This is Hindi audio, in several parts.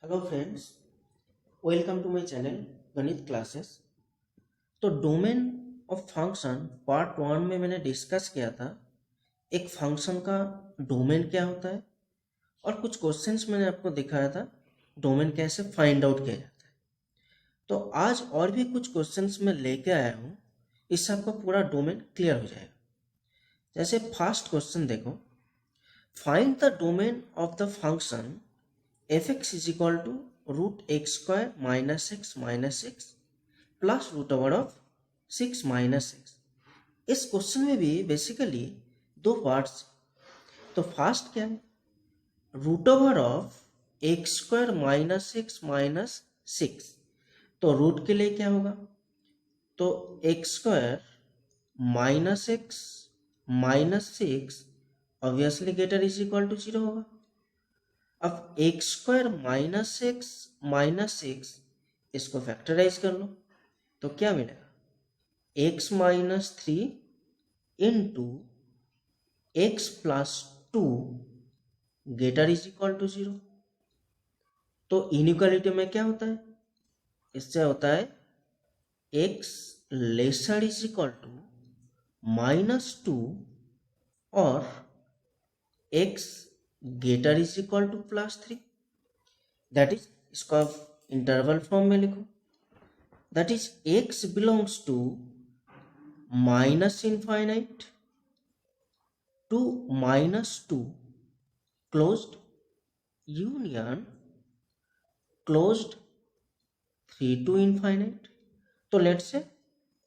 Hello friends, welcome to my channel गणित क्लासेस। तो domain of function part one में मैंने डिस्कस किया था एक फंक्शन का डोमेन क्या होता है और कुछ क्वेश्चंस मैंने आपको दिखाया था डोमेन कैसे फाइंड आउट किया जाता है। तो आज और भी कुछ क्वेश्चंस मैं लेके आया हूँ, इससे आपका पूरा डोमेन क्लियर हो जाएगा। जैसे फर्स्ट क्वेश्चन देखो, find the domain of the function f(x) is equal to root x square minus x plus root over of 6 minus x. इस क्वेश्चन में भी बेसिकली दो पार्ट्स। तो फर्स्ट क्या है, root over of x square minus six. तो रूट के लिए क्या होगा, तो x square minus x minus six obviously greater is equal to 0 होगा। अब एक्स स्क्वायर माइनस सिक्स इसको फैक्टराइज कर लो तो क्या मिलेगा, x minus three into x plus two greater is equal to 0। तो इनइक्वालिटी में क्या होता है, इससे होता है x lesser is equal to minus two और x greater is equal to plus three. That is, इसको आप इंटरवल फॉर्म में लिखो, that is x belongs to minus infinite to minus two closed union closed 3 to infinite। तो let's say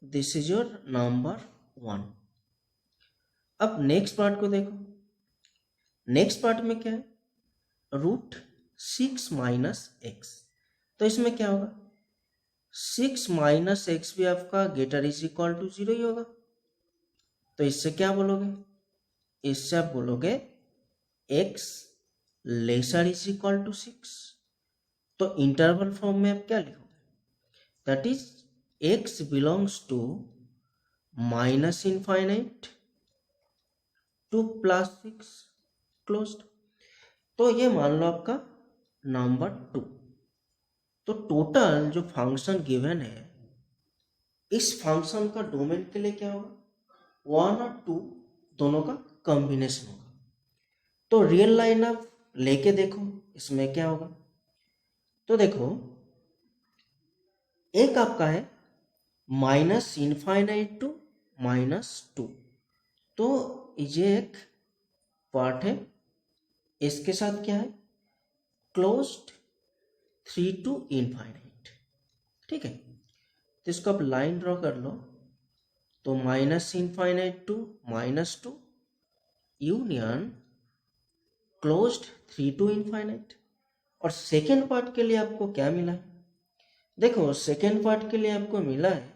this is your number one. अब नेक्स्ट पार्ट को देखो, नेक्स्ट पार्ट में क्या है, रूट 6 माइनस एक्स। तो इसमें क्या होगा, 6 माइनस एक्स भी आपका ग्रेटर इज इक्वल टू 0 ही होगा। तो इससे क्या बोलोगे, इससे आप बोलोगे x lesser is equal to 6। तो इंटरवल फॉर्म में आप क्या लिखोगे, that is x belongs to minus infinite to plus six closed. तो ये मान लो आपका नंबर टू। तो टोटल जो फंक्शन गिवन है, इस फंक्शन का डोमेन के लिए क्या होगा, वन और टू दोनों का कॉम्बिनेशन होगा। तो रियल लाइन आप लेके देखो इसमें क्या होगा। तो देखो, एक आपका है minus infinite to minus two. तो ये एक पार्ट है, इसके साथ क्या है, क्लोज्ड 3 to इनफाइनाइट। ठीक है, तो इसको आप लाइन ड्रॉ कर लो। तो minus infinite to minus two union closed 3 to infinite. और सेकेंड पार्ट के लिए आपको क्या मिला है, देखो सेकेंड पार्ट के लिए आपको मिला है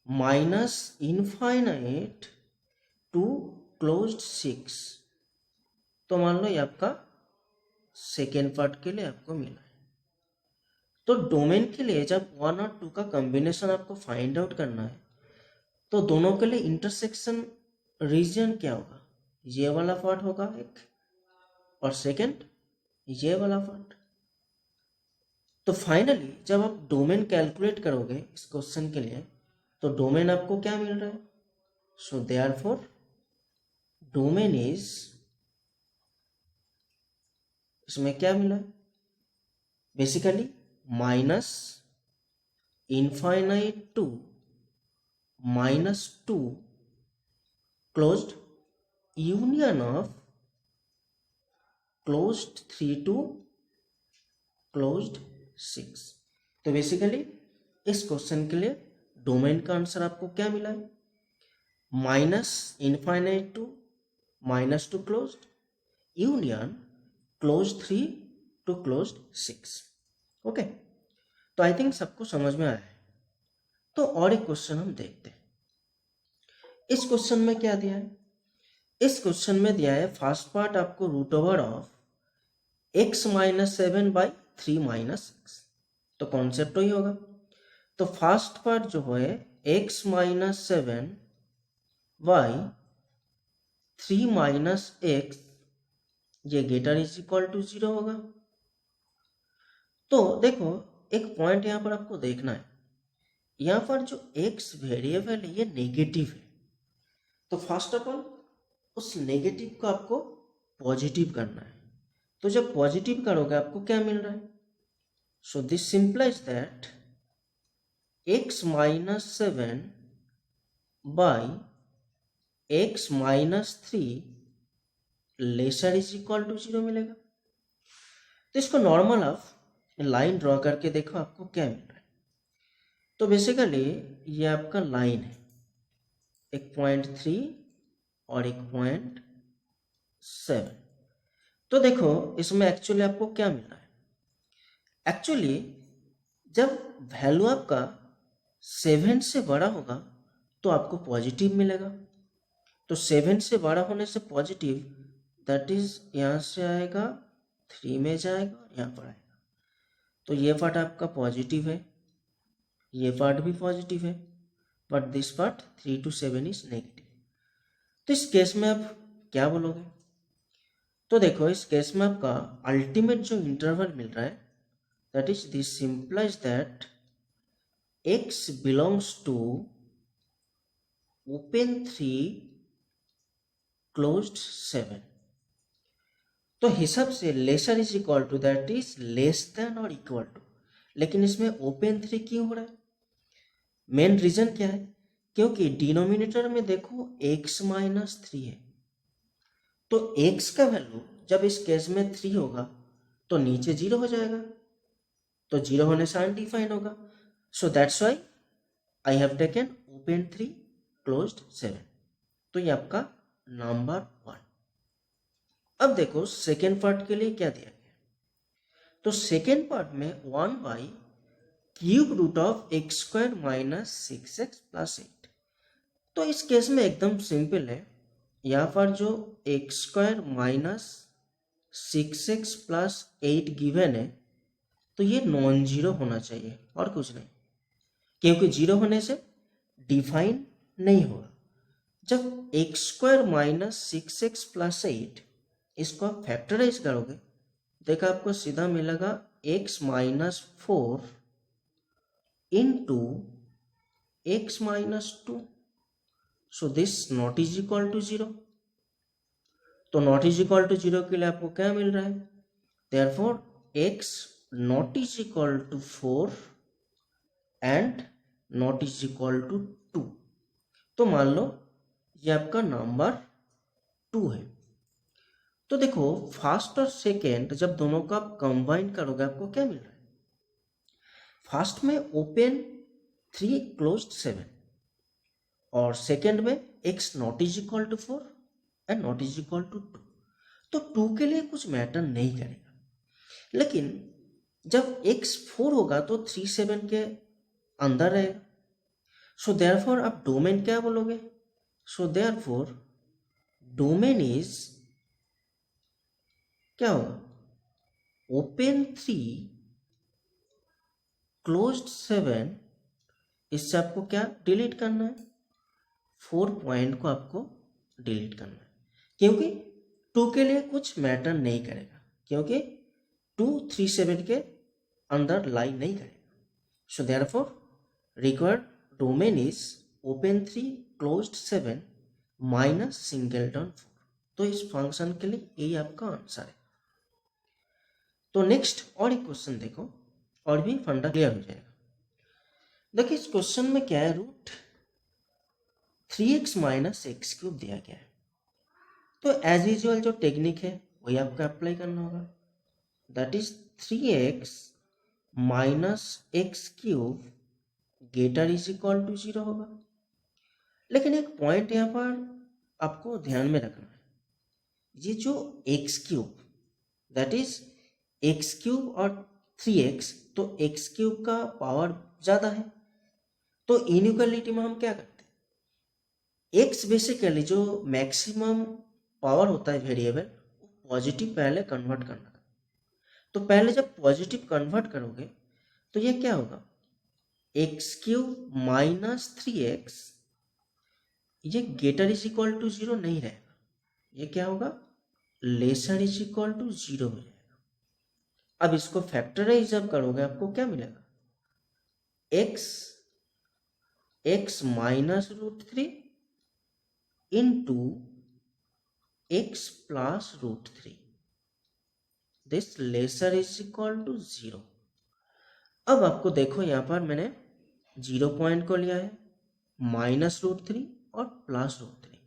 माइनस इनफाइनाइट टू क्लोज्ड 6। तो मान लो ये आपका सेकेंड पार्ट के लिए आपको मिला है। तो डोमेन के लिए जब वन और टू का कॉम्बिनेशन आपको फाइंड आउट करना है, तो दोनों के लिए इंटरसेक्शन रीजन क्या होगा, ये वाला पार्ट होगा एक, और सेकेंड ये वाला पार्ट। तो फाइनली जब आप डोमेन कैलकुलेट करोगे इस क्वेश्चन के लिए, तो डोमेन आपको क्या मिल रहा है, सो देयरफॉर डोमेन इज, इसमें क्या मिला है, basically minus infinite to minus two closed union of closed 3 to closed 6। तो बेसिकली इस क्वेश्चन के लिए डोमेन का आंसर आपको क्या मिला है, minus infinite to closed union closed 3 to closed 6। Okay, तो आई थिंक सबको समझ में आया है। तो और एक क्वेश्चन हम देखते हैं। इस क्वेश्चन में क्या दिया है, इस क्वेश्चन में दिया है फर्स्ट पार्ट आपको root over of x minus seven by three minus x. तो कॉन्सेप्ट वही होगा। तो फर्स्ट पार्ट जो है x minus seven by three minus x, ये ग्रेटर इज इक्वल टू 0 होगा। तो देखो एक पॉइंट यहाँ पर आपको देखना है, यहाँ पर जो x वेरिएबल है ये नेगेटिव है, तो फर्स्ट ऑफ ऑल उस नेगेटिव को आपको पॉजिटिव करना है। तो जब पॉजिटिव करोगे आपको क्या मिल रहा है? So this implies that x minus 7 by x minus 3 lesser is equal to 0 मिलेगा। तो इसको नॉर्मल आप लाइन ड्रॉ करके देखो आपको क्या मिल रहा है। तो बेसिकली ये आपका लाइन है, एक 0.3 और एक 0.7। तो देखो इसमें एक्चुअली आपको क्या मिल रहा है? एक्चुअली जब वैल्यू आपका 7 से बड़ा होगा तो आपको पॉजिटिव मिलेगा। तो 7 से बड़ा होने से पॉजिटिव, दैट इज यहाँ से आएगा 3 में जाएगा और यहाँ पर आएगा। तो ये पार्ट आपका पॉजिटिव है, ये पार्ट भी पॉजिटिव है, but this part 3 to 7 is negative. तो इस केस में आप क्या बोलोगे? तो देखो इस केस में आपका अल्टीमेट जो इंटरवल मिल रहा है, that is this implies that x belongs to open 3 closed 7। तो हिसाब से lesser is equal to that is less than और इक्वल टू, लेकिन इसमें ओपन 3 क्यों हो रहा है? मेन रीजन क्या है? क्योंकि डिनोमिनेटर में देखो x माइनस 3 है, तो x का वैल्यू जब इस केस में 3 होगा तो नीचे 0 हो जाएगा, तो 0 होने से अनडिफाइन होगा। So that's why I have taken open 3 closed 7। तो ये आपका नंबर 1। अब देखो सेकेंड पार्ट के लिए क्या दिया गया। तो सेकेंड पार्ट में 1 by cube root of x square minus 6x plus 8। तो इस केस में एकदम सिंपल है, यहाँ पर जो x square minus 6x plus 8 given है, तो ये नॉन जीरो होना चाहिए और कुछ नहीं, क्योंकि जीरो होने से डिफाइन नहीं होगा। जब x square minus 6x plus 8 इसको आप फैक्टराइज करोगे, देखो आपको सीधा मिलेगा x minus 4 into x minus 2। So this not is equal to 0। तो नॉट इज इक्वल टू 0 के लिए आपको क्या मिल रहा है? Therefore x not is equal to 4 and not is equal to 2। तो मान लो ये आपका नंबर 2 है। तो देखो फर्स्ट और सेकेंड जब दोनों का आप कंबाइन करोगे आपको क्या मिल रहा है? फर्स्ट में ओपन 3 क्लोज्ड 7 और सेकेंड में x not is equal to 4 and not is equal to 2। तो 2 के लिए कुछ मैटर नहीं करेगा, लेकिन जब x 4 होगा तो 3 7 के अंदर रहेगा। सो देयरफॉर आप डोमेन क्या बोलोगे? सो देयरफॉर डोमेन इज क्या होगा? Open 3 closed 7। इससे आपको क्या डिलीट करना है? 4 पॉइंट को आपको डिलीट करना है, क्योंकि 2 के लिए कुछ मैटर नहीं करेगा, क्योंकि 2 3 7 के अंदर लाई नहीं करेगा। So therefore required domain is open 3 closed 7 minus singleton 4। तो इस फंक्शन के लिए यही आपका आंसर है। तो नेक्स्ट और एक क्वेश्चन देखो, और भी फंडा क्लियर हो जाएगा। देखिए इस क्वेश्चन में क्या है, root 3x minus x cube दिया गया है। तो एज यूजुअल जो टेक्निक है वही आपको अप्लाई करना होगा, that is 3x minus x cube greater is equal to 0 होगा। लेकिन एक पॉइंट यहाँ पर आपको ध्यान में रखना है, ये जो x cube that is x cube और 3x, तो एक्स क्यूब का पावर ज़्यादा है। तो इनइक्वालिटी में हम क्या करते हैं, एक्स बेसिकली जो मैक्सिमम पावर होता है वेरिएबल, पॉजिटिव पहले कन्वर्ट करना। तो पहले जब पॉजिटिव कन्वर्ट करोगे तो ये क्या होगा, एक्स क्यूब माइनस 3x, ये ग्रेटर इज इक्वल टू 0 नहीं रहेगा, ये क्या होगा, लेसर इज इक्वल टू 0 हो जाएगा। अब इसको फैक्टराइज जब करोगे आपको क्या मिलेगा, x minus root three into x plus root three, this lesser is equal to 0। अब आपको देखो यहाँ पर मैंने 0 पॉइंट को लिया है, माइनस रूट थ्री और प्लस रूट थ्री।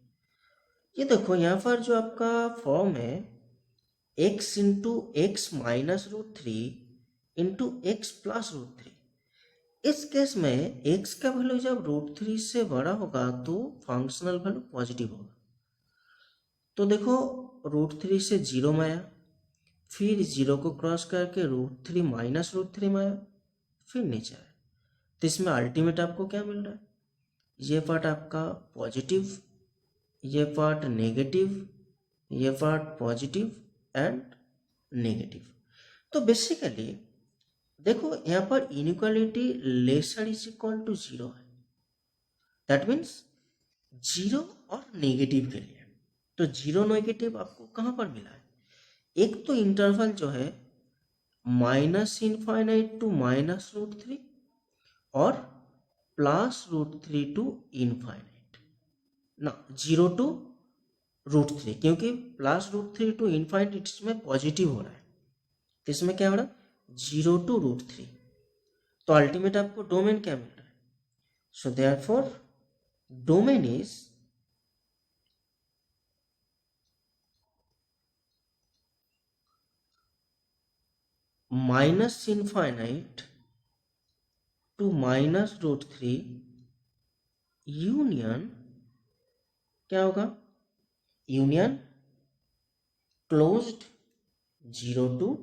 ये देखो यहाँ पर जो आपका फॉर्म है x into x minus root three into x plus root three, इस केस में x का वैल्यू जब रूट थ्री से बड़ा होगा तो फंक्शनल वैल्यू पॉजिटिव होगा। तो देखो रूट थ्री से 0 में आया, फिर 0 को क्रॉस करके root three minus root three में आया, फिर नीचे आया। तो इसमें अल्टीमेट आपको क्या मिल रहा है, ये पार्ट आपका पॉजिटिव, ये पार्ट नेगेटिव, ये पार्ट पॉजिटिव एंड नेगेटिव। तो बेसिकली देखो यहाँ पर inequality lesser is equal to 0 है, दैट मीन्स 0 और नेगेटिव के लिए। तो 0 नेगेटिव आपको कहाँ पर मिला है, एक तो इंटरवल जो है minus infinite to minus root three और plus root three to infinite ना, 0 टू रूट थ्री, क्योंकि plus root three to infinite इसमें पॉजिटिव हो रहा है, तो इसमें क्या हो रहा है 0 टू रूट थ्री। तो अल्टीमेट आपको डोमेन क्या मिल रहा है, so therefore domain is minus infinite to minus root three union, क्या होगा, union closed 0 to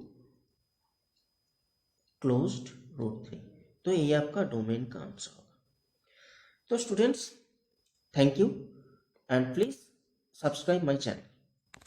closed root three. तो ये आपका डोमेन का आंसर होगा। तो students thank you and please subscribe my channel.